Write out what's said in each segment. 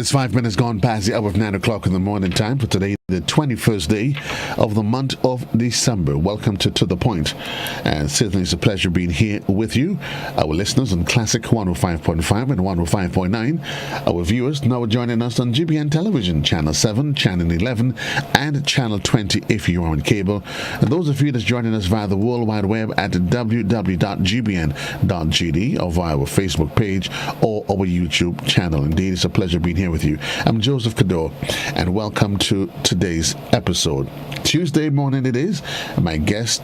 It's 5 minutes gone past the hour of 9 o'clock in the morning time for today, the 21st day of the month of December. Welcome to The Point. And certainly it's a pleasure being here with you, our listeners on Classic 105.5 and 105.9. Our viewers now joining us on GBN Television, Channel 7, Channel 11, and Channel 20 if you are on cable. And those of you that's joining us via the World Wide Web at www.gbn.gd or via our Facebook page or our YouTube channel. Indeed, it's a pleasure being here with you. I'm Joseph Cador, and welcome to today's episode. Tuesday morning it is. My guest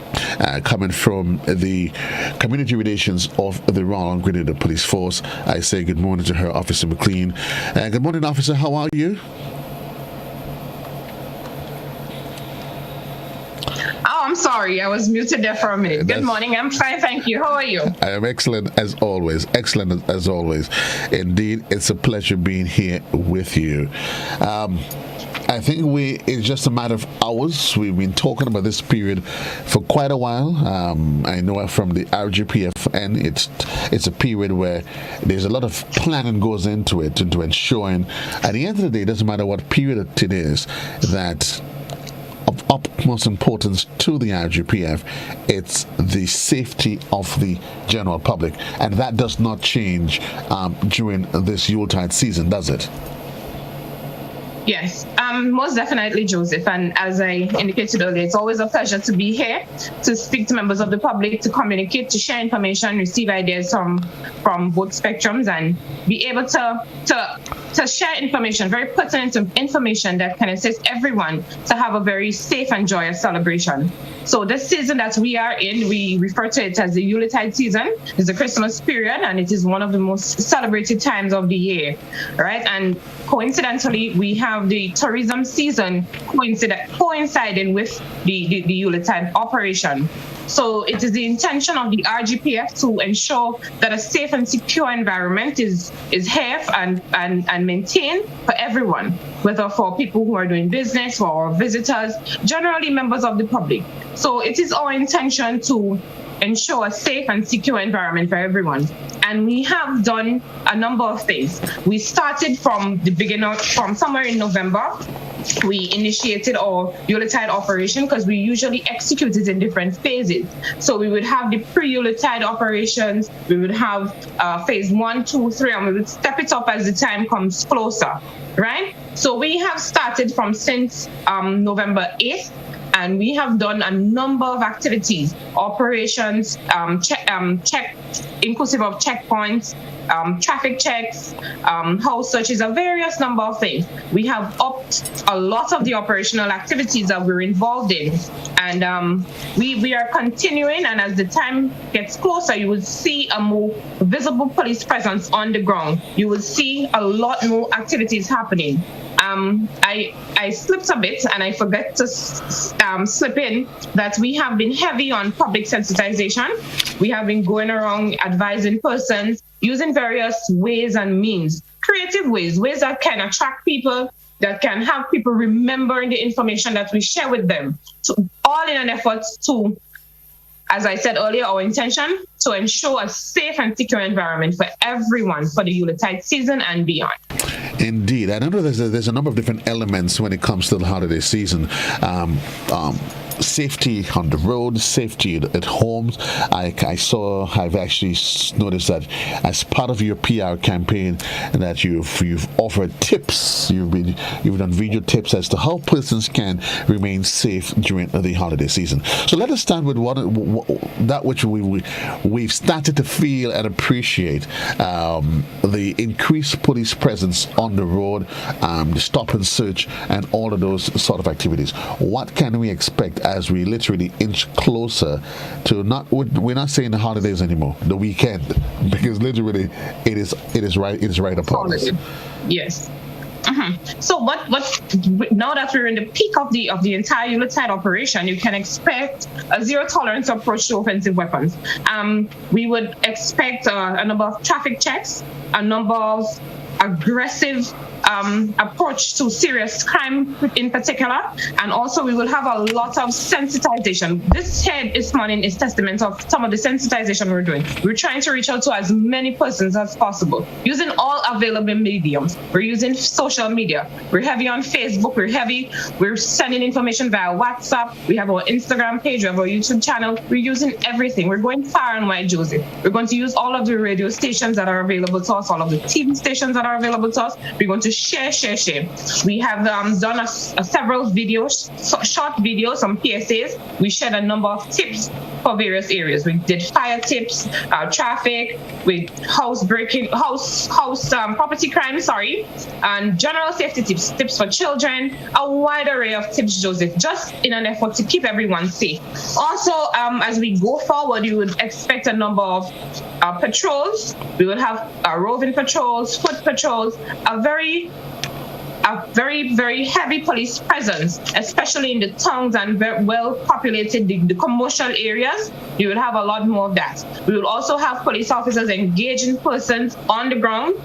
coming from the Community Relations of the Royal Grenadier Police Force. I say good morning to her, Officer McLean. Good morning, officer. How are you? I'm sorry, I was muted there for a minute. Good morning, I'm fine, thank you. How are you? I am excellent as always. Excellent as always. Indeed, it's a pleasure being here with you. I think it's just a matter of hours. We've been talking about this period for quite a while. I know from the RGPF end, it's a period where there's a lot of planning goes into it, into ensuring at the end of the day, it doesn't matter what period it is, that of utmost importance to the RGPF, it's the safety of the general public, and that does not change during this Yuletide season, does it? Yes, most definitely, Joseph. And as I indicated earlier, it's always a pleasure to be here, to speak to members of the public, to communicate, to share information, receive ideas from both spectrums, and be able to share information, very pertinent information that can assist everyone to have a very safe and joyous celebration. So this season that we are in, we refer to it as the Yuletide season. It's the Christmas period, and it is one of the most celebrated times of the year, right? And coincidentally, we have the tourism season coinciding with the Yuletide operation. So it is the intention of the RGPF to ensure that a safe and secure environment is here and maintained for everyone, whether for people who are doing business or visitors, generally members of the public. So it is our intention to ensure a safe and secure environment for everyone. And we have done a number of things. We started from the beginning, from somewhere in November. We initiated our Yuletide operation because we usually execute it in different phases. So we would have the pre-Yuletide operations, we would have phase 1, 2, 3, and we would step it up as the time comes closer, right? So we have started since November 8th. And we have done a number of activities, operations, inclusive of checkpoints, traffic checks, house searches, a various number of things. We have upped a lot of the operational activities that we're involved in. And we are continuing, and as the time gets closer, you will see a more visible police presence on the ground. You will see a lot more activities happening. I slipped a bit and I forgot to slip in that we have been heavy on public sensitization. We have been going around advising persons using various ways and means, creative ways that can attract people, that can have people remembering the information that we share with them. So all in an effort to, as I said earlier, our intention to ensure a safe and secure environment for everyone for the Yuletide season and beyond. Indeed. I know there's a number of different elements when it comes to the holiday season. Safety on the road, safety at homes. I've actually noticed that as part of your PR campaign that you've offered tips. You've done video tips as to how persons can remain safe during the holiday season. So let us start with that which we've started to feel and appreciate, the increased police presence on the road, the stop and search, and all of those sort of activities. What can we expect as we literally inch closer to we're not saying the holidays anymore, the weekend, because literally it is right upon us. Yes. So what now that we're in the peak of the entire Yuletide operation, you can expect a zero tolerance approach to offensive weapons. We would expect a number of traffic checks, a number of aggressive approach to serious crime in particular, and also we will have a lot of sensitization. This here this morning is testament of some of the sensitization we're doing. We're trying to reach out to as many persons as possible using all available mediums. We're using social media. We're heavy on Facebook. We're sending information via WhatsApp. We have our Instagram page. We have our YouTube channel. We're using everything. We're going far and wide, Josie. We're going to use all of the radio stations that are available to us, all of the TV stations that are available to us. We're going to share. We have done several videos, short videos, some PSAs. We shared a number of tips for various areas. We did fire tips, traffic, with property crime, and general safety tips for children, a wide array of tips, Joseph, just in an effort to keep everyone safe. Also, as we go forward, you would expect a number of patrols. We will have roving patrols, foot patrols, a very, very heavy police presence, especially in the towns and very well populated the commercial areas. You will have a lot more of that. We will also have police officers engaging persons on the ground,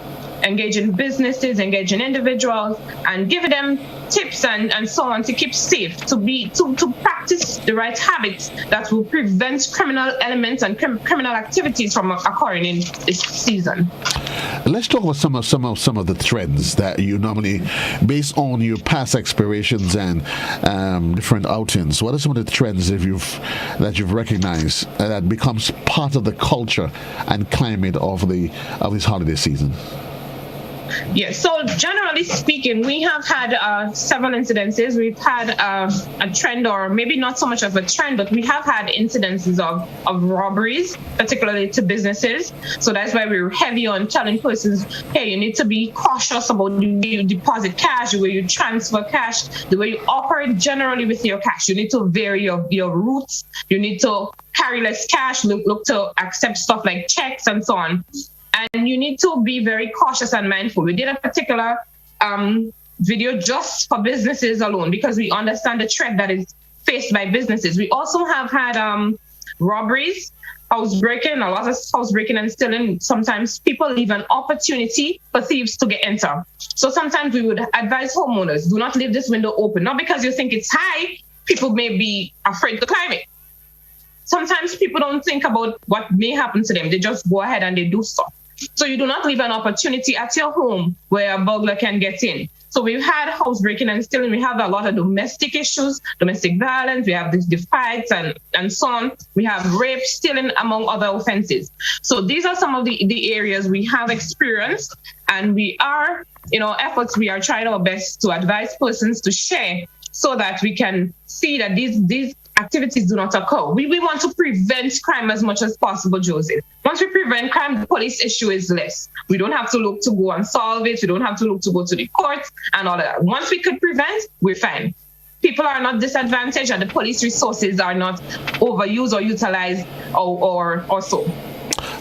engaging businesses, engaging individuals, and giving them tips and so on to keep safe, to practice the right habits that will prevent criminal elements and criminal activities from occurring in this season. Let's talk about some of the trends that you normally, based on your past explorations and different outings. What are some of the trends that you've recognized that becomes part of the culture and climate of this holiday season? Yes, so generally speaking, we have had several incidences. We've had a trend, or maybe not so much of a trend, but we have had incidences of robberies, particularly to businesses. So that's why we're heavy on telling persons, hey, you need to be cautious about the way you deposit cash, the way you transfer cash, the way you operate generally with your cash. You need to vary your routes. You need to carry less cash, look to accept stuff like checks and so on. And you need to be very cautious and mindful. We did a particular video just for businesses alone because we understand the threat that is faced by businesses. We also have had robberies, housebreaking, a lot of housebreaking and stealing. Sometimes people leave an opportunity for thieves to get enter. So sometimes we would advise homeowners, do not leave this window open. Not because you think it's high, people may be afraid to climb it. Sometimes people don't think about what may happen to them. They just go ahead and they do stuff. So you do not leave an opportunity at your home where a burglar can get in. So we've had housebreaking and stealing. We have a lot of domestic issues, domestic violence. We have the fights and so on. We have rape, stealing, among other offenses. So these are some of the areas we have experienced, and we are, efforts, we are trying our best to advise persons to share so that we can see that these activities do not occur. We want to prevent crime as much as possible, Joseph. Once we prevent crime, the police issue is less. We don't have to look to go and solve it. We don't have to look to go to the courts and all of that. Once we could prevent, we're fine. People are not disadvantaged and the police resources are not overused or utilized or so.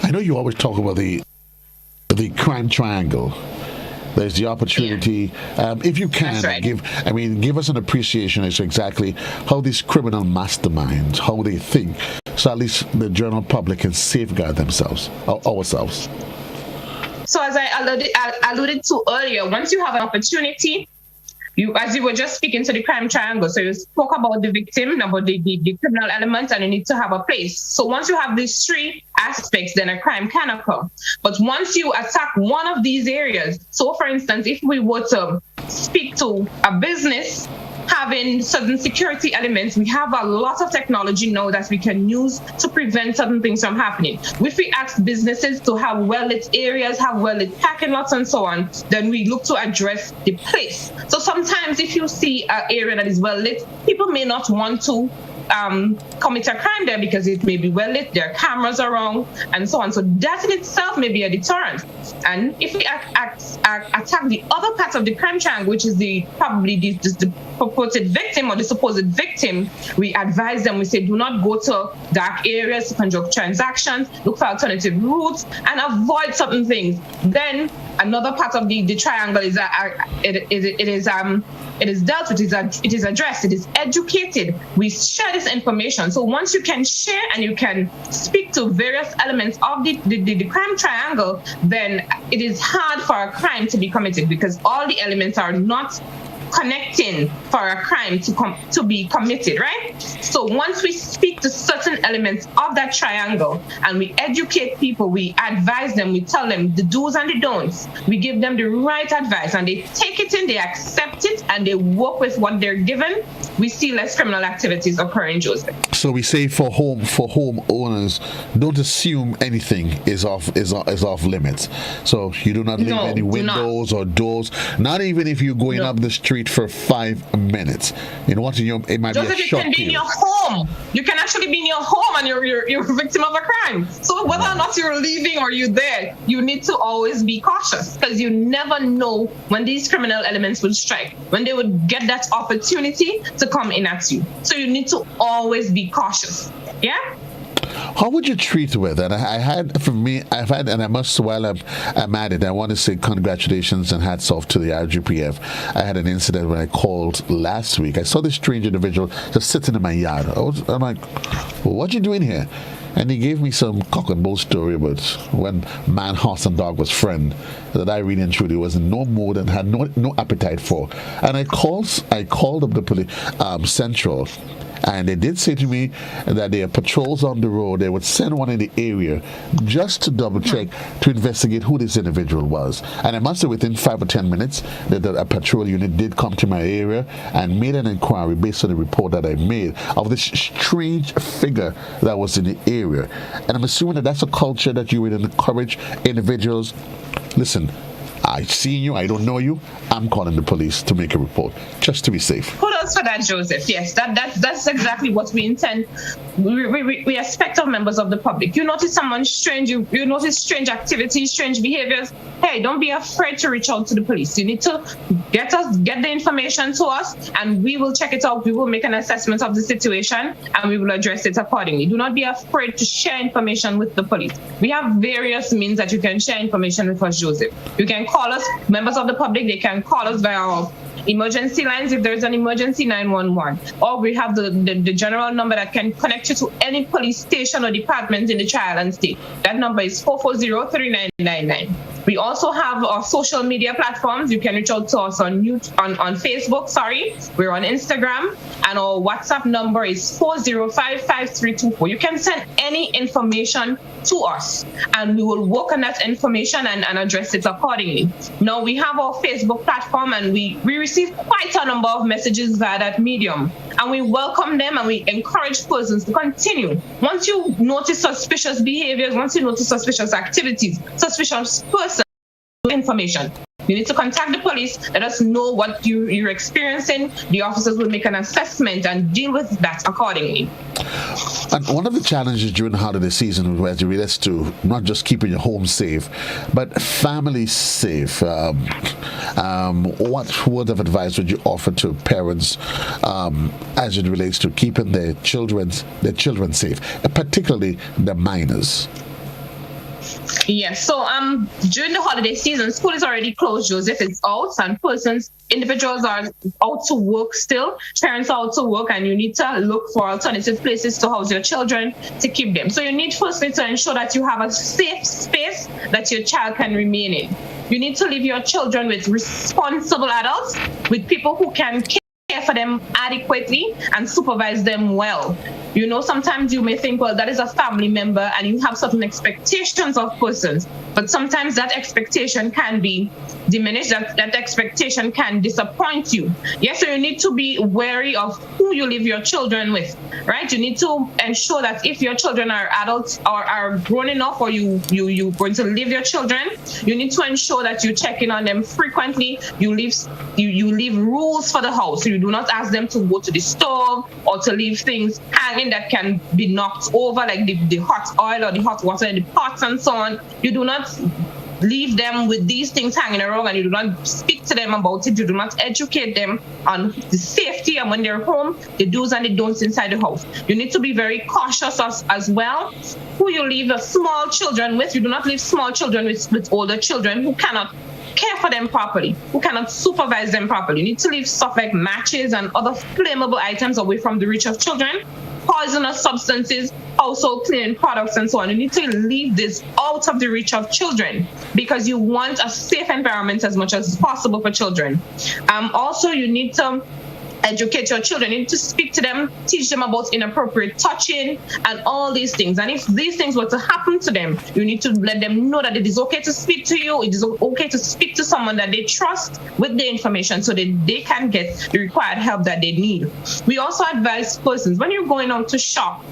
I know you always talk about the crime triangle. There's the opportunity. If you can, right. give us an appreciation as to exactly how these criminal masterminds, how they think, so at least the general public can safeguard themselves, ourselves. So as I alluded to earlier, once you have an opportunity, as you were just speaking to the crime triangle, so you spoke about the victim, about the criminal element, and you need to have a place. So once you have these three aspects, then a crime can occur. But once you attack one of these areas, so for instance, if we were to speak to a business having certain security elements, we have a lot of technology now that we can use to prevent certain things from happening. If we ask businesses to have well-lit areas, have well-lit parking lots and so on, then we look to address the place. So sometimes if you see an area that is well-lit, people may not want to commit a crime there because it may be well lit, there are cameras around, and so on. So that in itself may be a deterrent. And if we attack the other part of the crime triangle, which is probably the purported victim or the supposed victim, we advise them, we say, do not go to dark areas to conduct transactions, look for alternative routes, and avoid certain things. Then another part of the triangle is it is dealt with, it is addressed, it is educated. We share this information. So once you can share and you can speak to various elements of the crime triangle, then it is hard for a crime to be committed, because all the elements are not connecting for a crime to be committed, right? So once we speak to certain elements of that triangle and we educate people, we advise them, we tell them the do's and the don'ts, we give them the right advice, and they take it in, they accept it, and they work with what they're given, we see less criminal activities occurring, Joseph. So we say for home owners, don't assume anything is off limits. So you do not leave any windows or doors, not even if you're going up the street for 5 minutes. You know what? It might Joseph, be a shock you can be in your home. You can actually be in your home and you're a victim of a crime. So whether or not you're leaving or you're there, you need to always be cautious, because you never know when these criminal elements would strike, when they would get that opportunity to come in at you. So you need to always be cautious. Yeah? How would you treat with it? I've had, and I must, while I'm at it, I want to say congratulations and hats off to the RGPF. I had an incident when I called last week. I saw this strange individual just sitting in my yard. I'm like, well, what you doing here? And he gave me some cock and bull story about when man, horse, and dog was friend that I really and truly was in no mood and had no appetite for. And I called up the police central. And they did say to me that there are patrols on the road. They would send one in the area just to double check, to investigate who this individual was. And I must say, within 5 or 10 minutes, that a patrol unit did come to my area and made an inquiry based on the report that I made of this strange figure that was in the area. And I'm assuming that that's a culture that you would encourage individuals. Listen, I seen you, I don't know you, I'm calling the police to make a report, just to be safe. Kudos for that, Joseph. Yes, that's exactly what we intend. We expect of members of the public. You notice someone strange, you notice strange activities, strange behaviors, hey, don't be afraid to reach out to the police. You need to get the information to us, and we will check it out. We will make an assessment of the situation, and we will address it accordingly. Do not be afraid to share information with the police. We have various means that you can share information with us, Joseph. You can call us, members of the public, they can call us via our emergency lines if there's an emergency, 911, or we have the general number that can connect you to any police station or department in the Tri-Island state. That number is 440-3999. We also have our social media platforms. You can reach out to us on Facebook. We're on Instagram, and our WhatsApp number is 405-5324. You can send any information to us, and we will work on that information and address it accordingly. Now, we have our Facebook platform, and we receive quite a number of messages via that medium, and we welcome them, and we encourage persons to continue. Once you notice suspicious behaviors, once you notice suspicious activities, suspicious persons, information, you need to contact the police. Let us know what you're experiencing. The officers will make an assessment and deal with that accordingly. And one of the challenges during the holiday season was relates to not just keeping your home safe, but family safe. What word of advice would you offer to parents as it relates to keeping their children safe, particularly the minors? Yes, so during the holiday season, school is already closed, Joseph. It's out, and individuals are out to work still. Parents are out to work, and you need to look for alternative places to house your children to keep them. So you need firstly to ensure that you have a safe space that your child can remain in. You need to leave your children with responsible adults, with people who can care for them adequately and supervise them well. You know, sometimes you may think, well, that is a family member and you have certain expectations of persons, but sometimes that expectation can be diminished, that expectation can disappoint you. Yes, so you need to be wary of who you leave your children with, right? You need to ensure that if your children are adults or are grown enough, or you're going to leave your children, you need to ensure that you check in on them frequently. You leave rules for the house. So you do not ask them to go to the stove or to leave things hanging that can be knocked over, like the hot oil or the hot water in the pots and so on. You do not leave them with these things hanging around and you do not speak to them about it, you do not educate them on the safety and when they're home, the do's and the don'ts inside the house. You need to be very cautious as well who you leave the small children with. You do not leave small children with older children who cannot care for them properly, who cannot supervise them properly. You need to leave stuff like matches and other flammable items away from the reach of children, poisonous substances, household cleaning products, and so on. You need to leave this out of the reach of children because you want a safe environment as much as possible for children. Also, you need to educate your children. You need to speak to them, teach them about inappropriate touching and all these things. And if these things were to happen to them, you need to let them know that it is okay to speak to you. It is okay to speak to someone that they trust with the information so that they can get the required help that they need. We also advise persons when you're going out to shop,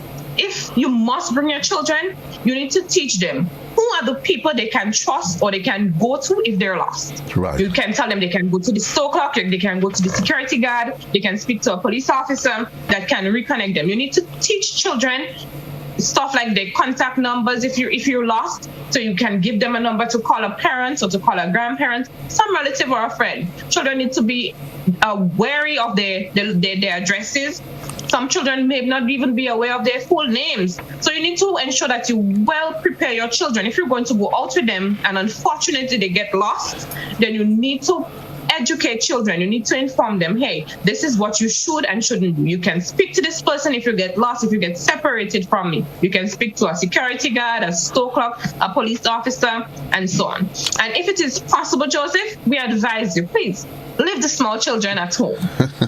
if you must bring your children, you need to teach them who are the people they can trust or they can go to if they're lost. Right. You can tell them they can go to the store clerk, they can go to the security guard, they can speak to a police officer that can reconnect them. You need to teach children stuff like their contact numbers if you're lost, so you can give them a number to call a parent or to call a grandparent, some relative or a friend. Children need to be wary of their addresses. Some children may not even be aware of their full names. So you need to ensure that you well prepare your children. If you're going to go out with them and unfortunately they get lost, then you need to educate children. You need to inform them, hey, this is what you should and shouldn't do. You can speak to this person if you get lost, if you get separated from me. You can speak to a security guard, a store clerk, a police officer, and so on. And if it is possible, Joseph, we advise you, please, leave the small children at home.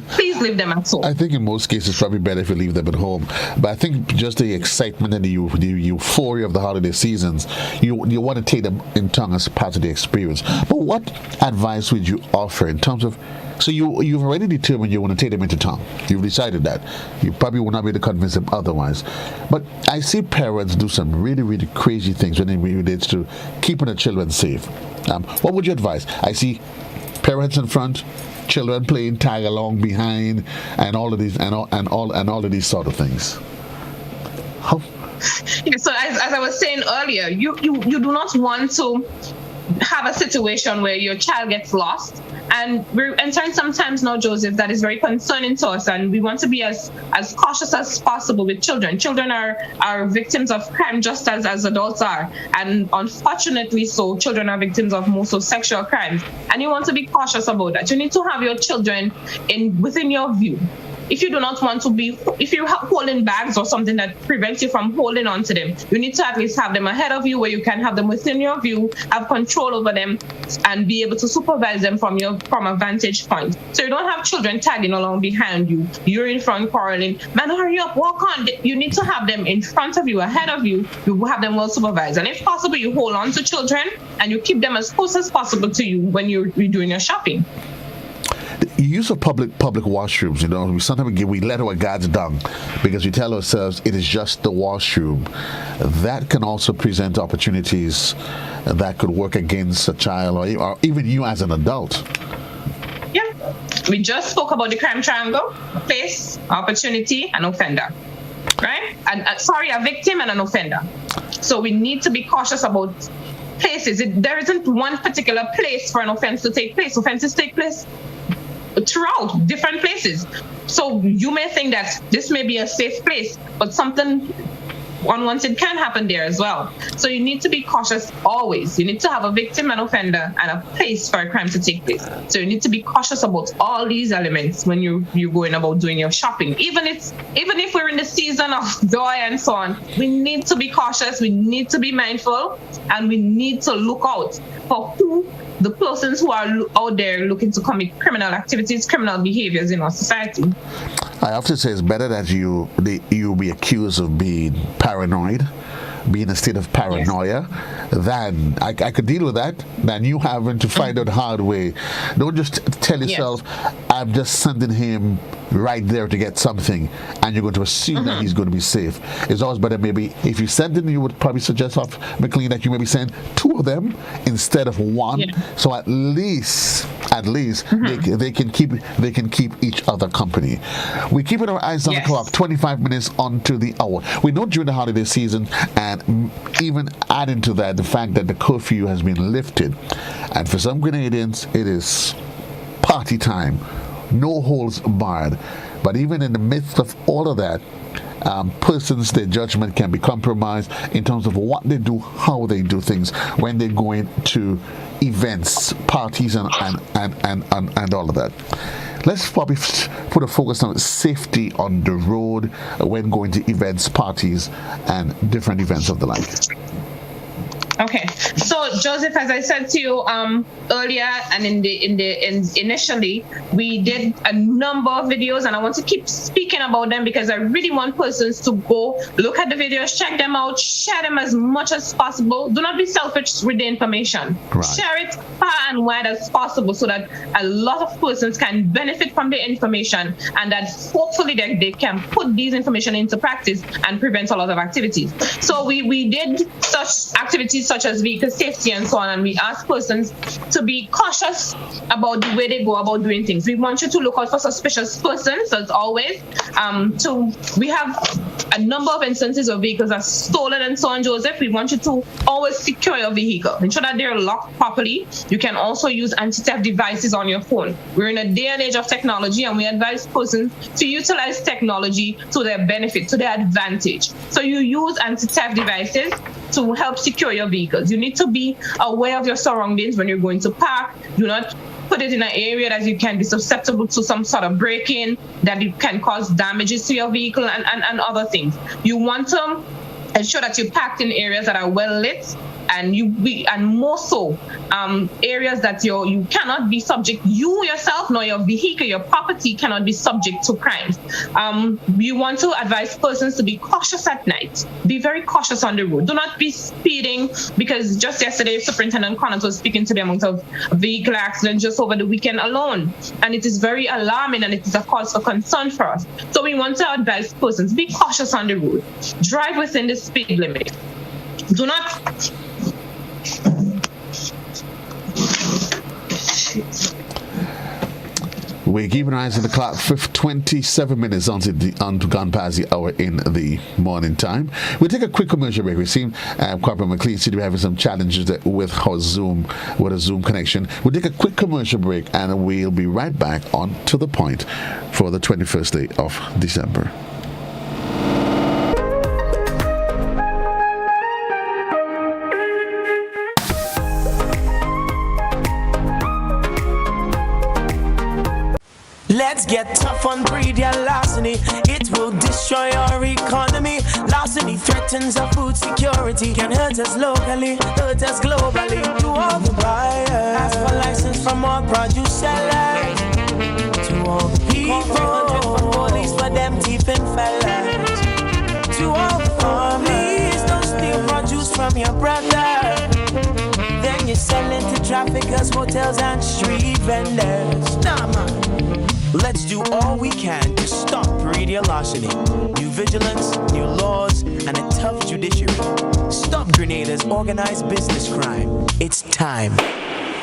Please leave them at home. I think in most cases it's probably better if you leave them at home. But I think just the excitement and the euphoria of the holiday seasons, you want to take them in turn as part of the experience. But what advice would you offer in terms of, so you've already determined you want to take them into town. You've decided that. You probably will not be able to convince them otherwise. But I see parents do some really, really crazy things when it relates to keeping the children safe. What would you advise? I see parents in front, children playing tag along behind, and all of these and all of these sort of things. How? Yeah, so as I was saying earlier, you do not want to have a situation where your child gets lost. And we're entering sometimes now, Joseph, that is very concerning to us, and we want to be as cautious as possible with children. Children are victims of crime just as adults are, and unfortunately so, children are victims of most of sexual crimes, and you want to be cautious about that. You need to have your children within your view. If you do not want to be, if you're holding bags or something that prevents you from holding on to them, you need to at least have them ahead of you where you can have them within your view, have control over them, and be able to supervise them from a vantage point. So you don't have children tagging along behind you. You're in front quarreling, man, hurry up, walk on. You need to have them in front of you, ahead of you. You have them well supervised. And if possible, you hold on to children and you keep them as close as possible to you when you're doing your shopping. The use of public washrooms, sometimes we let our guards down because we tell ourselves it is just the washroom. That can also present opportunities that could work against a child or even you as an adult. Yeah, we just spoke about the crime triangle: place, opportunity, and offender. Right? And a victim and an offender. So we need to be cautious about places. There isn't one particular place for an offense to take place. Offenses take place throughout different places. So you may think that this may be a safe place, but something unwanted can happen there as well. So you need to be cautious always. You need to have a victim, an offender, and a place for a crime to take place. So you need to be cautious about all these elements when you're going about doing your shopping. Even if we're in the season of joy and so on, we need to be cautious, we need to be mindful, and we need to look out for the persons who are out there looking to commit criminal activities, criminal behaviors in our society. I often say it's better that you be accused of being paranoid, be in a state of paranoia, than I could deal with that, than you having to find out the hard way. Don't just tell yourself, I'm just sending him right there to get something, and you're going to assume that he's going to be safe. It's always better, maybe, if you send him, you would probably suggest, McLean, that you maybe send 2 of them instead of 1. Yeah. So at least At least they can keep each other company. We're keeping our eyes on the clock. 25 minutes onto the hour. We know during the holiday season, and even adding to that the fact that the curfew has been lifted, and for some Grenadians it is party time, no holds barred. But even in the midst of all of that, persons, their judgment can be compromised in terms of what they do, how they do things when they're going to events, parties, and all of that. Let's probably put a focus on safety on the road when going to events, parties, and different events of the like. Okay, so Joseph, as I said to you earlier, and initially, we did a number of videos, and I want to keep speaking about them because I really want persons to go look at the videos, check them out, share them as much as possible. Do not be selfish with the information. Right. Share it far and wide as possible so that a lot of persons can benefit from the information, and that hopefully they can put these information into practice and prevent a lot of activities. So we did such activities such as vehicle safety and so on, and we ask persons to be cautious about the way they go about doing things. We want you to look out for suspicious persons, as always. We have a number of instances of vehicles are stolen and so on, Joseph. We want you to always secure your vehicle. Ensure that they're locked properly. You can also use anti-theft devices on your phone. We're in a day and age of technology, and we advise persons to utilize technology to their benefit, to their advantage. So you use anti-theft devices to help secure your vehicles. You need to be aware of your surroundings when you're going to park. Do not put it in an area that you can be susceptible to some sort of break-in, that it can cause damages to your vehicle and other things. You want to ensure that you parked in areas that are well lit, and more so areas that you cannot be subject, you yourself nor your vehicle, your property cannot be subject to crimes. You want to advise persons to be cautious at night. Be very cautious on the road. Do not be speeding, because just yesterday Superintendent Connaught was speaking to the amount of vehicle accidents just over the weekend alone, and it is very alarming, and it is a cause for concern for us. So we want to advise persons, be cautious on the road. Drive within the speed limit. Do not We're keeping our eyes on the clock. 27 minutes on gone past the hour in the morning time. We'll take a quick commercial break. We've seen Corporal McLean City having some challenges with a Zoom connection. We'll take a quick commercial break, and we'll be right back on To The Point for the 21st day of December. Let's get tough on breed your larceny. It will destroy our economy. Larceny threatens our food security. Can hurt us locally, hurt us globally. To all the buyers, ask for license from all produce sellers. To all the people, 300 for police for them thieving fellas. To all the families, don't steal produce from your brother. Then you sell it to traffickers, hotels and street vendors. Nah, man. Let's do all we can to stop radio larceny. New vigilance, new laws, and a tough judiciary. Stop Grenada's organized business crime. It's time.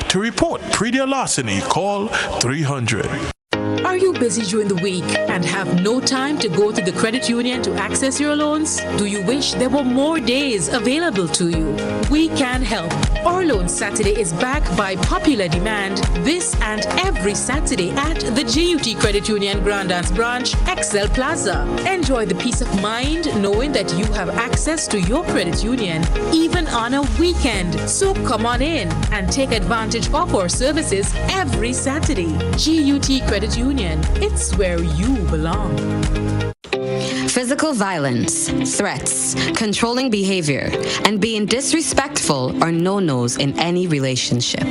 To report pre-deal larceny, call 300. Are you busy during the week and have no time to go to the credit union to access your loans? Do you wish there were more days available to you? We can help. Our Loan Saturday is back by popular demand this and every Saturday at the GUT Credit Union Grandance Branch, Excel Plaza. Enjoy the peace of mind knowing that you have access to your credit union even on a weekend. So come on in and take advantage of our services every Saturday. GUT Credit Union, it's where you belong. Physical violence, threats, controlling behavior, and being disrespectful are no-nos in any relationship.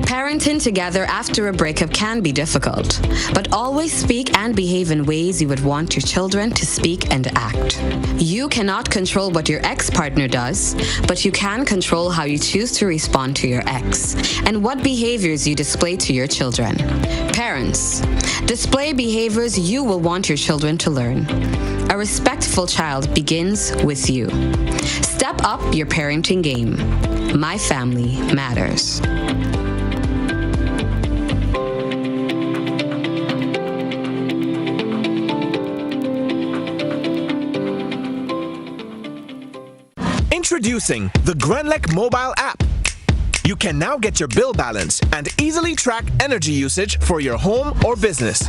Parenting together after a breakup can be difficult, but always speak and behave in ways you would want your children to speak and act. You cannot control what your ex-partner does, but you can control how you choose to respond to your ex and what behaviors you display to your children. Parents, display behaviors you will want your children to learn. A respectful child begins with you. Step up your parenting game. My family matters. Introducing the Grenlec mobile app. You can now get your bill balance and easily track energy usage for your home or business.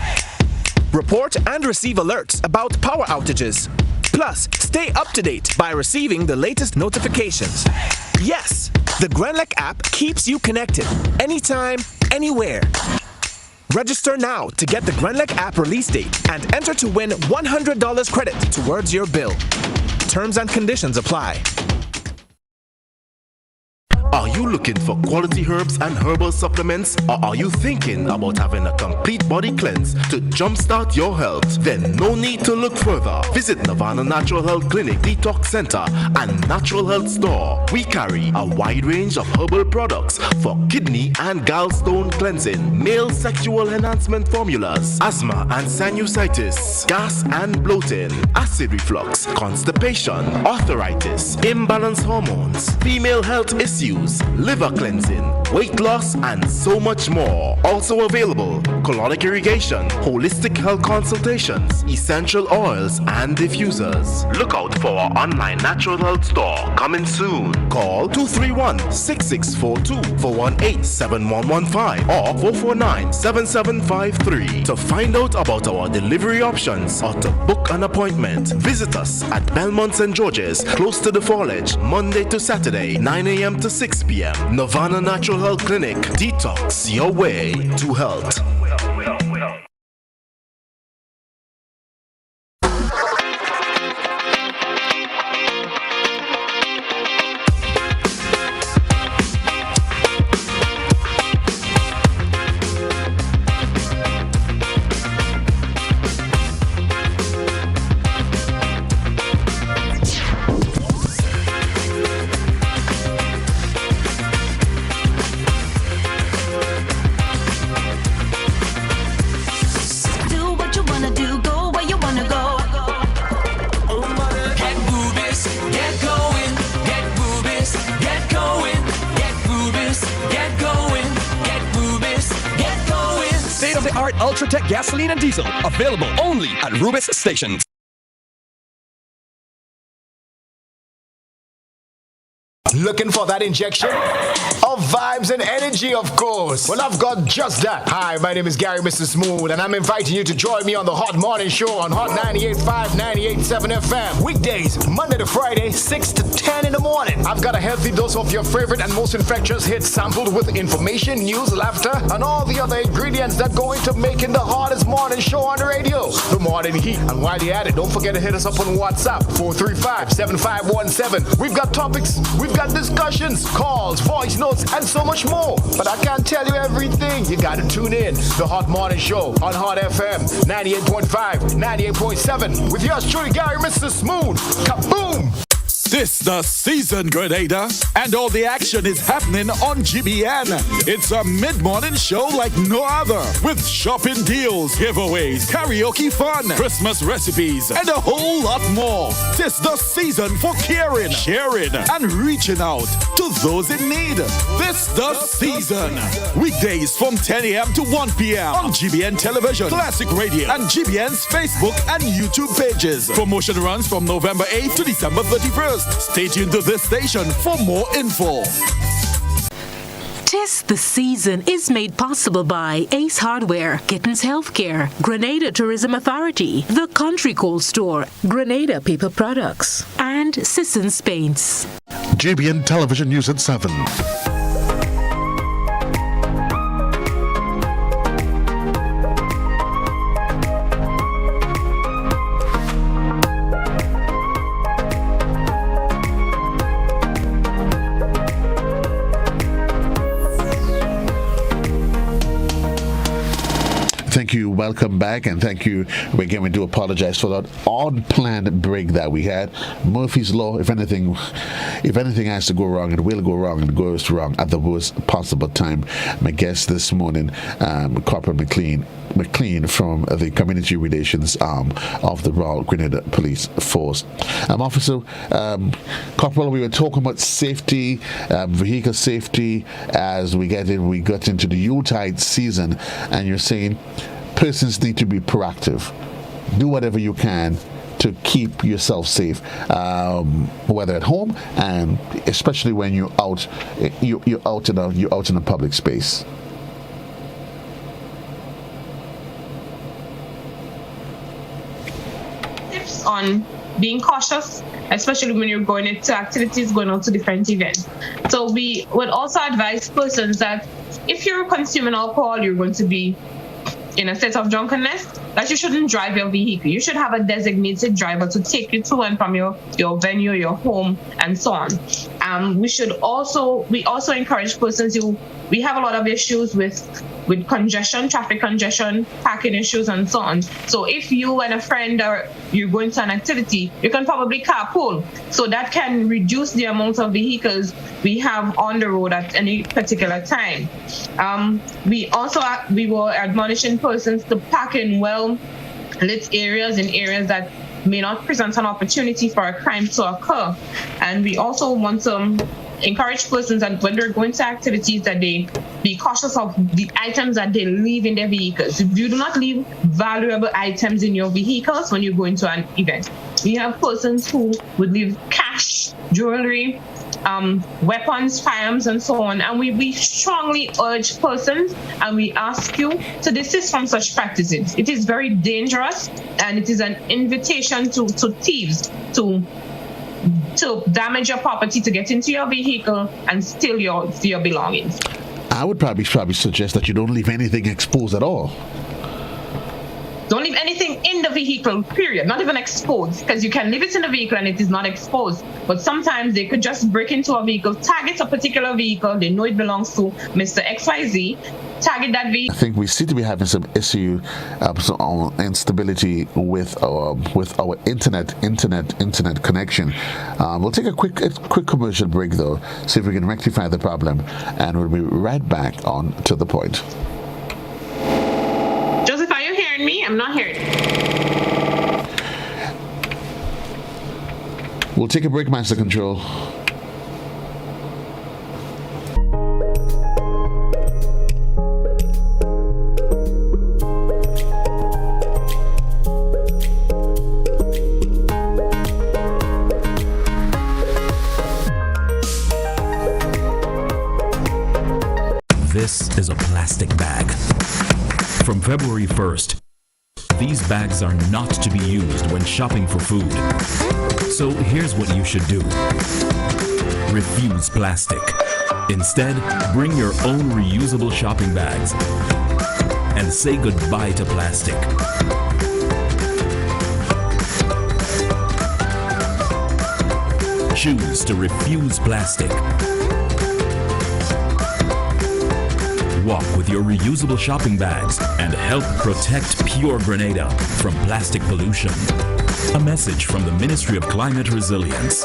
Report and receive alerts about power outages. Plus, stay up to date by receiving the latest notifications. Yes, the Grenlec app keeps you connected anytime, anywhere. Register now to get the Grenlec app release date and enter to win $100 credit towards your bill. Terms and conditions apply. Are you looking for quality herbs and herbal supplements? Or are you thinking about having a complete body cleanse to jumpstart your health? Then no need to look further. Visit Nirvana Natural Health Clinic, Detox Center, and Natural Health Store. We carry a wide range of herbal products for kidney and gallstone cleansing, male sexual enhancement formulas, asthma and sinusitis, gas and bloating, acid reflux, constipation, arthritis, imbalanced hormones, female health issues, liver cleansing, weight loss, and so much more. Also available, colonic irrigation, holistic health consultations, essential oils, and diffusers. Look out for our online natural health store coming soon. Call 231-6642 418-7115 or 449-7753 to find out about our delivery options or to book an appointment. Visit us at Belmont St. George's, close to the Fallage, Monday to Saturday, 9 a.m. to 6 p.m. Nirvana Natural Health Clinic. Detox your way to health. Ultratech gasoline and diesel, available only at Rubis stations. Looking for that injection of vibes and energy, of course? Well, I've got just that. Hi, my name is Gary, Mr. Smooth, and I'm inviting you to join me on the Hot Morning Show on Hot 98.5, 98.7 FM. Weekdays, Monday to Friday, 6 to 10 in the morning. I've got a healthy dose of your favorite and most infectious hits sampled with information, news, laughter, and all the other ingredients that go into making the hottest morning show on the radio. The Morning Heat. And while you're at it, don't forget to hit us up on WhatsApp, 435-7517. We've got topics, we've got discussions, calls, voice notes, and so much more. But I can't tell you everything. You gotta tune in. The Hot Morning Show on Hot FM 98.5, 98.7 with yours truly, Gary, Mr. Smooth. Kaboom! This the season, Grenada, and all the action is happening on GBN. It's a mid-morning show like no other, with shopping deals, giveaways, karaoke fun, Christmas recipes, and a whole lot more. This the season for caring, sharing, and reaching out to those in need. This the season. Weekdays from 10 a.m. to 1 p.m. on GBN Television, Classic Radio, and GBN's Facebook and YouTube pages. Promotion runs from November 8th to December 31st. Stay tuned to this station for more info. Tis the Season is made possible by Ace Hardware, Kittens Healthcare, Grenada Tourism Authority, The Country Cold Store, Grenada Paper Products, and Sissons Paints. GBN Television News at 7. Thank you. Welcome back, and thank you. Again, we do apologize for that unplanned break that we had. Murphy's Law. If anything has to go wrong, it will go wrong, and it goes wrong at the worst possible time. My guest this morning, Corporal McLean from the Community Relations arm of the Royal Grenada Police Force. Officer Corporal, we were talking about safety, vehicle safety as we got into the Yuletide season, and you're saying persons need to be proactive. Do whatever you can to keep yourself safe, whether at home and especially when you're out in a public space. Tips on being cautious, especially when you're going into activities, going out to different events. So we would also advise persons that if you're consuming alcohol, you're going to be in a state of drunkenness, that you shouldn't drive your vehicle. You should have a designated driver to take you to and from your venue, your home, and so on. We also encourage persons we have a lot of issues with congestion, traffic congestion, parking issues, and so on. So if you and a friend you're going to an activity, you can probably carpool. So that can reduce the amount of vehicles we have on the road at any particular time. We were admonishing persons to park in well-lit areas, in areas that may not present an opportunity for a crime to occur. And we also want to encourage persons that when they're going to activities that they be cautious of the items that they leave in their vehicles. If you do not leave valuable items in your vehicles when you go into an event. We have persons who would leave cash, jewelry, weapons, firearms, and so on. And we strongly urge persons and we ask you to desist from such practices. It is very dangerous and it is an invitation to thieves to damage your property, to get into your vehicle and steal your belongings. I would probably suggest that you don't leave anything exposed at all. Don't leave anything in the vehicle, period. Not even exposed, because you can leave it in the vehicle and it is not exposed. But sometimes they could just break into a vehicle, target a particular vehicle, they know it belongs to Mr. XYZ, target that vehicle. I think we seem to be having some issue, some instability with our internet connection. We'll take a quick commercial break though, see if we can rectify the problem, and we'll be right back on to the point. Joseph, are you hearing me? I'm not hearing. We'll take a break, Master Control. This is a plastic bag. From February 1st, these bags are not to be used when shopping for food. So here's what you should do. Refuse plastic. Instead, bring your own reusable shopping bags and say goodbye to plastic. Choose to refuse plastic. Walk with your reusable shopping bags and help protect pure Grenada from plastic pollution. A message from the Ministry of Climate Resilience.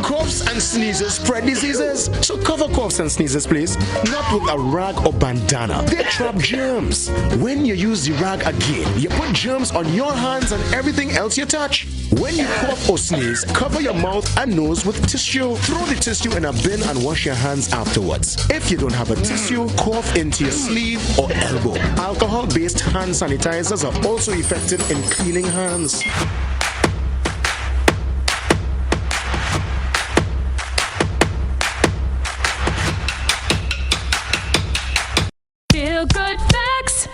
Coughs and sneezes spread diseases. So cover coughs and sneezes, please. Not with a rag or bandana. They trap germs. When you use the rag again, you put germs on your hands and everything else you touch. When you cough or sneeze, cover your mouth and nose with tissue. Throw the tissue in a bin and wash your hands afterwards. If you don't have a tissue, cough into your sleeve or elbow. Alcohol-based hand sanitizers are also effective in cleaning hands. Feel good facts.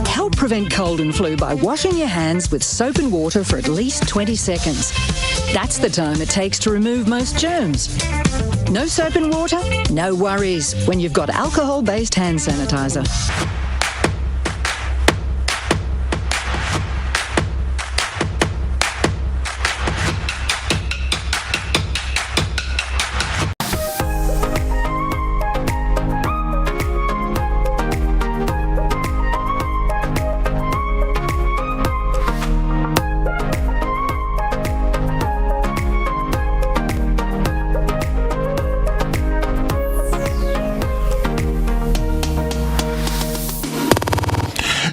Help prevent cold and flu by washing your hands with soap and water for at least 20 seconds. That's the time it takes to remove most germs. No soap and water? No worries when you've got alcohol-based hand sanitizer.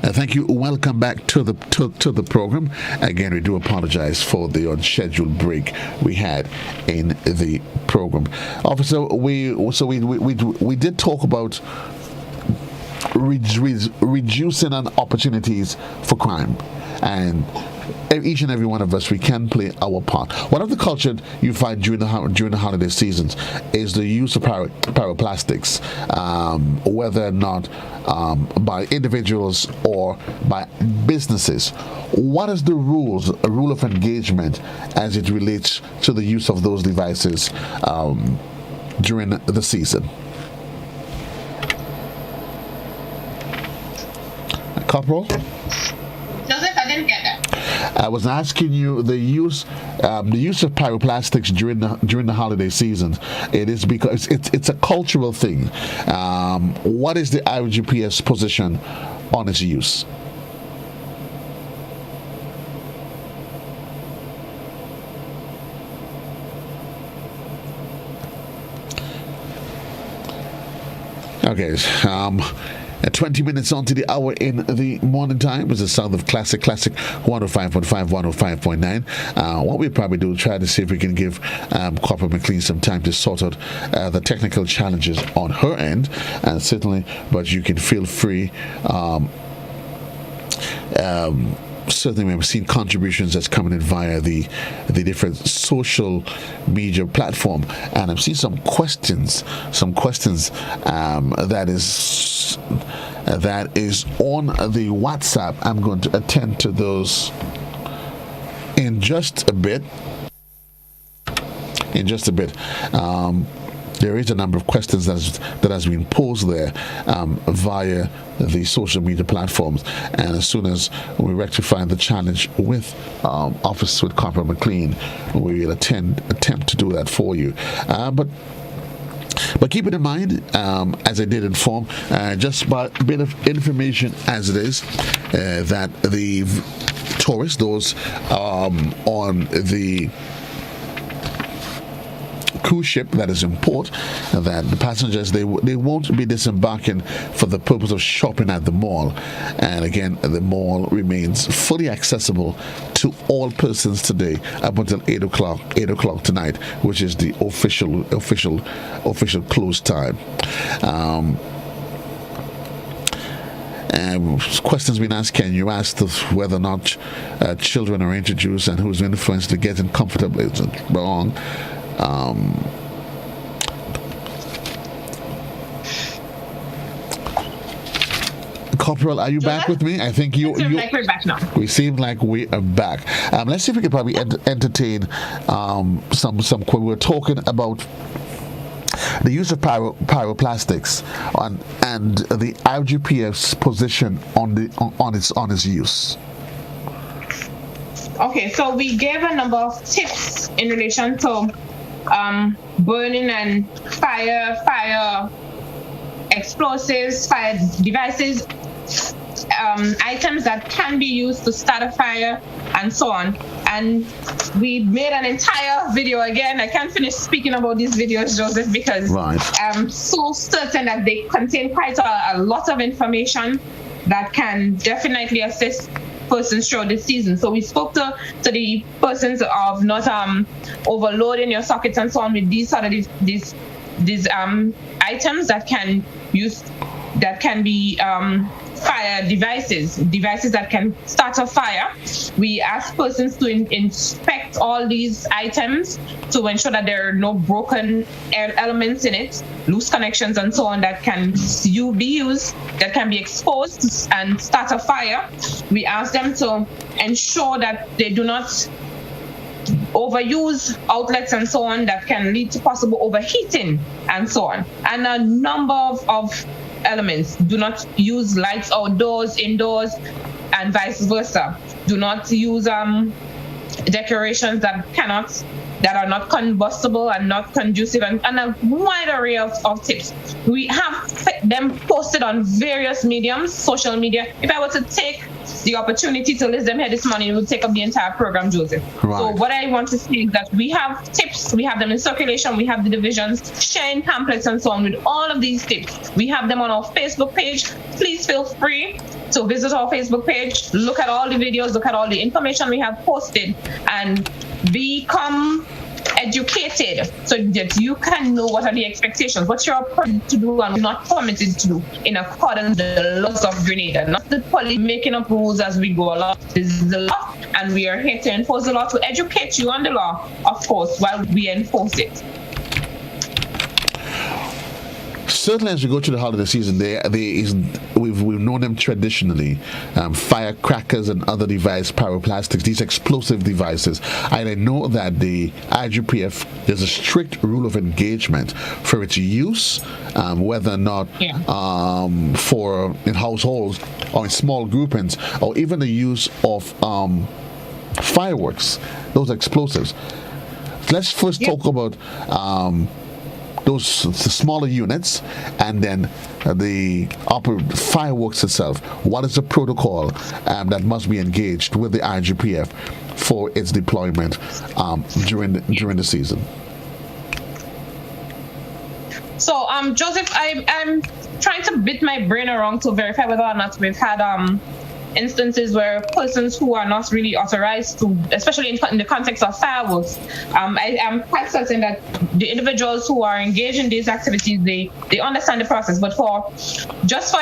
Thank you. Welcome back to the program. Again, we do apologize for the unscheduled break we had in the program. Officer, we did talk about reducing on opportunities for crime. And each and every one of us, we can play our part. One of the culture you find during the holiday seasons is the use of pyroplastics, whether or not by individuals or by businesses. What is the rule of engagement as it relates to the use of those devices during the season? Corporal? Joseph, I didn't get that. I was asking you the use of pyroplastics during the holiday season. It is because it's a cultural thing. What is the RGPF's position on its use? Okay. 20 minutes on to the hour in the morning time is the sound of classic 105.5, 105.9. What we'll probably do is try to see if we can give Corporal McLean some time to sort out the technical challenges on her end, and certainly, but you can feel free. Certainly, we've seen contributions that's coming in via the different social media platform, and I've seen some questions that is on the WhatsApp. I'm going to attend to those in just a bit. There is a number of questions that has been posed there via the social media platforms, and as soon as we rectify the challenge with Officer with Corporal McLean, we will attempt to do that for you. But keep it in mind, as I did inform, just by a bit of information as it is, that the tourists, those on the cruise ship that is in port, that the passengers they won't be disembarking for the purpose of shopping at the mall. And again, the mall remains fully accessible to all persons today up until 8 o'clock tonight, which is the official close time. Questions being asked: can you ask whether or not children are introduced and who's influenced to getting comfortable? It's wrong. Corporal, are you back with me? I think you. Like we're back now. We seem like we are back. Let's see if we can probably entertain some. We're talking about the use of pyroplastics and the RGPF's position on its use. Okay, so we gave a number of tips in relation to burning and fire explosives, fire devices, items that can be used to start a fire, and so on. And we made an entire video. Again, I can't finish speaking about these videos, Joseph, because I'm so certain that they contain quite a lot of information that can definitely assist persons throughout the season. So we spoke to the persons of not overloading your sockets and so on with these sort of these items that can be fire devices that can start a fire. We ask persons to inspect all these items to ensure that there are no broken elements in it, loose connections and so on that can be used, that can be exposed and start a fire. We ask them to ensure that they do not overuse outlets and so on that can lead to possible overheating and so on. And a number of elements. Do not use lights outdoors, indoors, and vice versa. Do not use decorations that are not combustible and not conducive, and a wide array of tips. We have them posted on various mediums, social media. If I were to take the opportunity to list them here this morning, it would take up the entire program, Joseph. Right. So what I want to say is that we have tips, we have them in circulation, we have the divisions, sharing pamphlets and so on with all of these tips. We have them on our Facebook page. Please feel free to visit our Facebook page, look at all the videos, look at all the information we have posted, and become educated so that you can know what are the expectations, what you're permitted to do and not permitted to do in accordance with the laws of Grenada. Not the police making up rules as we go along. This is the law, and we are here to enforce the law, to educate you on the law, of course, while we enforce it. Certainly, as we go to the holiday season, we've known them traditionally, firecrackers and other pyroplastics, these explosive devices. And I know that the RGPF, there's a strict rule of engagement for its use, whether or not for in households or in small groupings, or even the use of fireworks, those explosives. Let's first talk about the smaller units, and then the fireworks itself. What is the protocol that must be engaged with the RGPF for its deployment during the season? So, Joseph, I'm trying to bit my brain around to verify whether or not we've had instances where persons who are not really authorized to, especially in the context of fireworks, I am quite certain that the individuals who are engaged in these activities, they understand the process. But for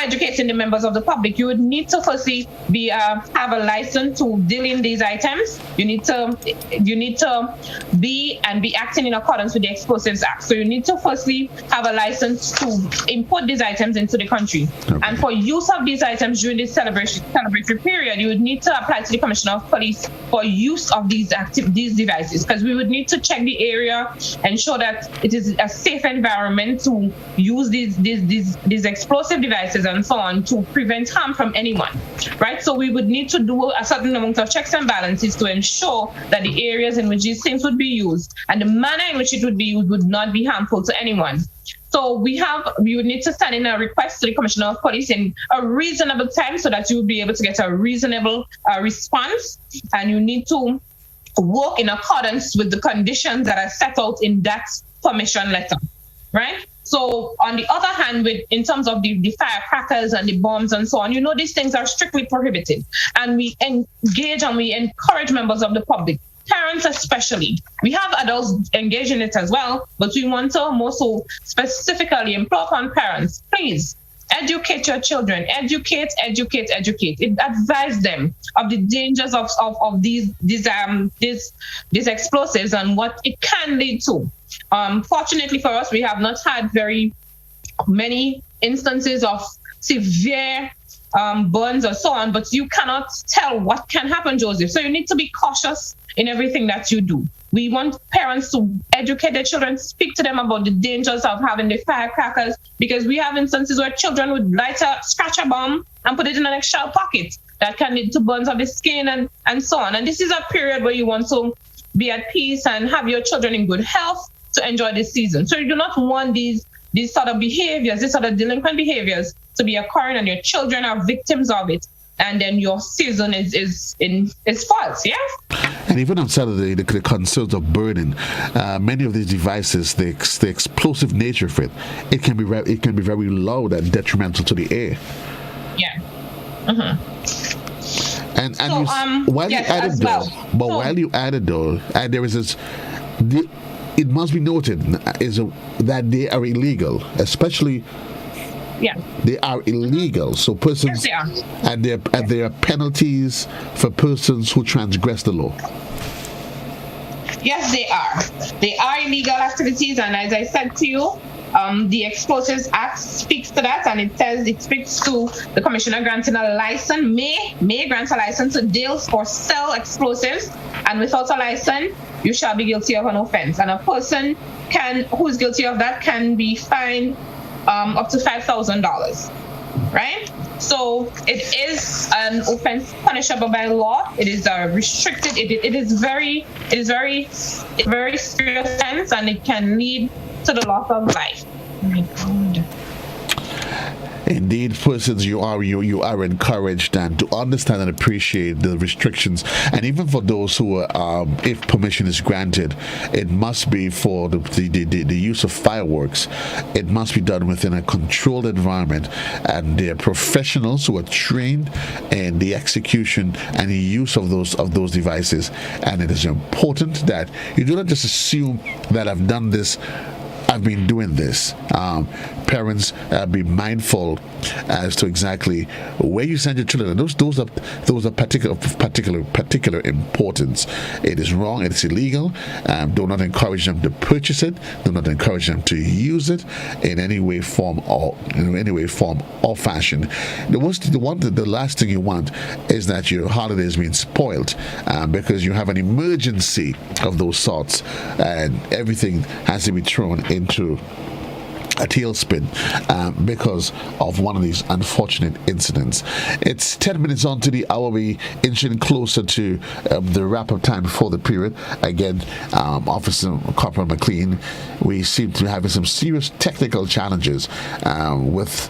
educating the members of the public, you would need to firstly have a license to deal in these items. You need to be acting in accordance with the Explosives Act. So you need to firstly have a license to import these items into the country. Okay. And for use of these items during this celebration period, you would need to apply to the Commissioner of Police for use of these devices, because we would need to check the area, ensure that it is a safe environment to use these explosive devices and so on, to prevent harm from anyone, right? So we would need to do a certain amount of checks and balances to ensure that the areas in which these things would be used and the manner in which it would be used would not be harmful to anyone. So we would need to send in a request to the Commissioner of Police in a reasonable time so that you will be able to get a reasonable response. And you need to work in accordance with the conditions that are set out in that permission letter, right? So on the other hand, in terms of the firecrackers and the bombs and so on, these things are strictly prohibited. And we engage and we encourage members of the public, parents especially. We have adults engaged in it as well, but we want to more so specifically implore upon parents, please educate your children, educate. Advise them of the dangers of these explosives and what it can lead to. Fortunately for us, we have not had very many instances of severe burns or so on, but you cannot tell what can happen, Joseph. So you need to be cautious in everything that you do. We want parents to educate their children, speak to them about the dangers of having the firecrackers, because we have instances where children would scratch a bomb and put it in an eggshell pocket. That can lead to burns of the skin and so on. And this is a period where you want to be at peace and have your children in good health to enjoy this season. So you do not want these sort of behaviors, these sort of delinquent behaviors to be occurring, and your children are victims of it. And then your season is false, yeah? And even outside of the concerns of burning, many of these devices, the explosive nature of it can be very loud and detrimental to the air. Yeah. Mm-hmm. While you added though, there is this. It must be noted that they are illegal, especially. Yeah. They are illegal. So persons, yes, they are. And there are penalties for persons who transgress the law. Yes, they are. They are illegal activities, and as I said to you, the Explosives Act speaks to that, and it speaks to the commissioner granting a license, may grant a license to deal or sell explosives, and without a license, you shall be guilty of an offense. And a person who is guilty of that can be fined up to $5,000, right? So it is an offense punishable by law. It is restricted. It is very serious offense, and it can lead to the loss of life. Oh my God. Indeed, persons, you are encouraged and to understand and appreciate the restrictions, and even for those who are, if permission is granted, it must be for the use of fireworks. It must be done within a controlled environment, and there are professionals who are trained in the execution and the use of those devices. And it is important that you do not just assume that I've been doing this. Parents, be mindful as to exactly where you send your children. Those are particular importance. It is wrong. It is illegal. Do not encourage them to purchase it. Do not encourage them to use it in any way, form, or fashion. The last thing you want is that your holiday is being spoiled because you have an emergency of those sorts, and everything has to be thrown into a tailspin because of one of these unfortunate incidents. It's 10 minutes on to the hour. We inching closer to the wrap-up time before the period. Again, Officer Corporal McLean, we seem to be having some serious technical challenges with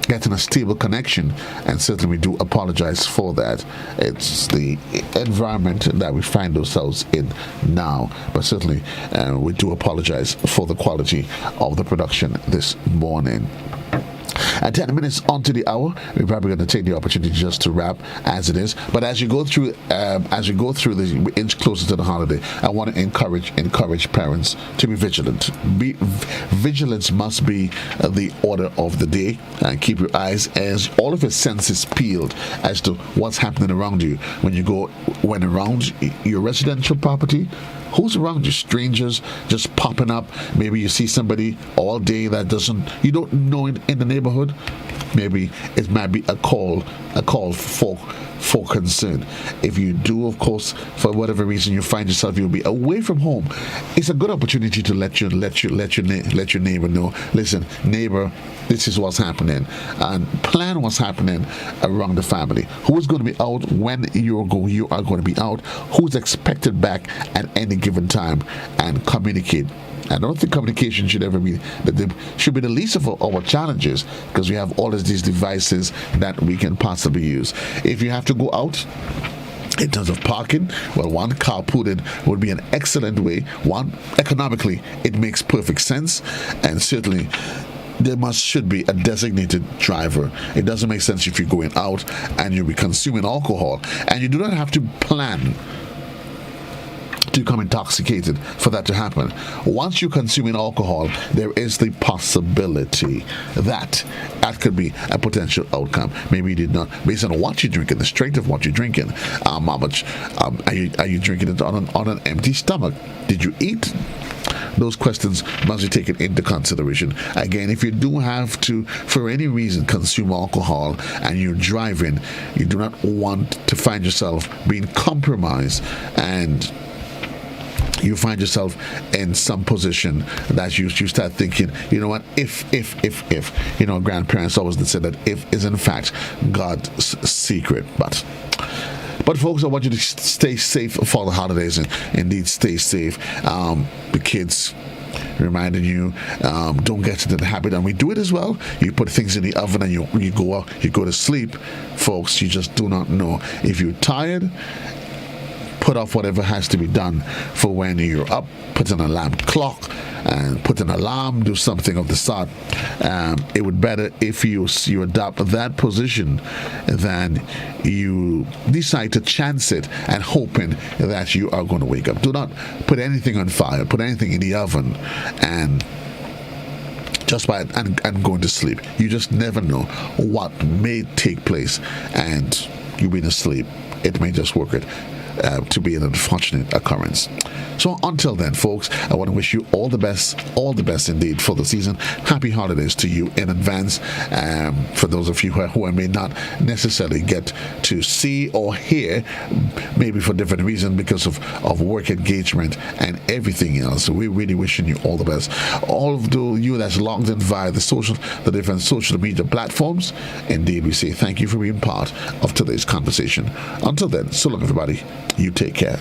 getting a stable connection, and certainly we do apologize for that. It's the environment that we find ourselves in now, but certainly we do apologize for the quality of the production this morning. At 10 minutes onto the hour, we're probably going to take the opportunity just to wrap as it is. But as you go through the inch closer to the holiday, I want to encourage parents to be vigilant. Vigilance must be the order of the day. And keep your eyes as all of your senses peeled as to what's happening around you when around your residential property. Who's around you? Strangers just popping up. Maybe you see somebody all day that you don't know in the neighborhood. Maybe it might be a call for concern. If you do, of course, for whatever reason you find yourself, you'll be away from home. It's a good opportunity to let your neighbor know. Listen, neighbor, this is what's happening, and plan what's happening around the family. Who's going to be out when you are going to be out? Who's expected back at any given time, and communicate. I don't think communication should ever be the least of our challenges, because we have all of these devices that we can possibly use. If you have to go out, in terms of parking, well, one, carpooling would be an excellent way. One, economically, it makes perfect sense, and certainly there should be a designated driver. It doesn't make sense if you're going out and you'll be consuming alcohol, and you do not have to plan to become intoxicated for that to happen. Once you're consuming alcohol, there is the possibility that could be a potential outcome. Maybe you did not, based on what you're drinking, the strength of what you're drinking, how much are you drinking it on an empty stomach? Did you eat? Those questions must be taken into consideration. Again, if you do have to, for any reason, consume alcohol and you're driving, you do not want to find yourself being compromised, and you find yourself in some position that you start thinking, you know what, if grandparents always said that if is in fact God's secret. But folks, I want you to stay safe for the holidays, and indeed stay safe. The kids, reminding you, don't get into the habit, and we do it as well. You put things in the oven and you go to sleep. Folks, you just do not know. If you're tired, put off whatever has to be done for when you're up. Put an alarm clock and put an alarm, do something of the sort. It would better if you adopt that position than you decide to chance it and hoping that you are going to wake up. Do not put anything on fire, put anything in the oven and going to sleep. You just never know what may take place, and you being asleep, it may just work it to be an unfortunate occurrence. So until then, folks, I want to wish you all the best indeed for the season. Happy holidays to you in advance. For those of you who I may not necessarily get to see or hear, maybe for different reasons because of work engagement and everything else, we're really wishing you all the best. All of you that's logged in via the different social media platforms, indeed we say thank you for being part of today's conversation. Until then, so long everybody. You take care.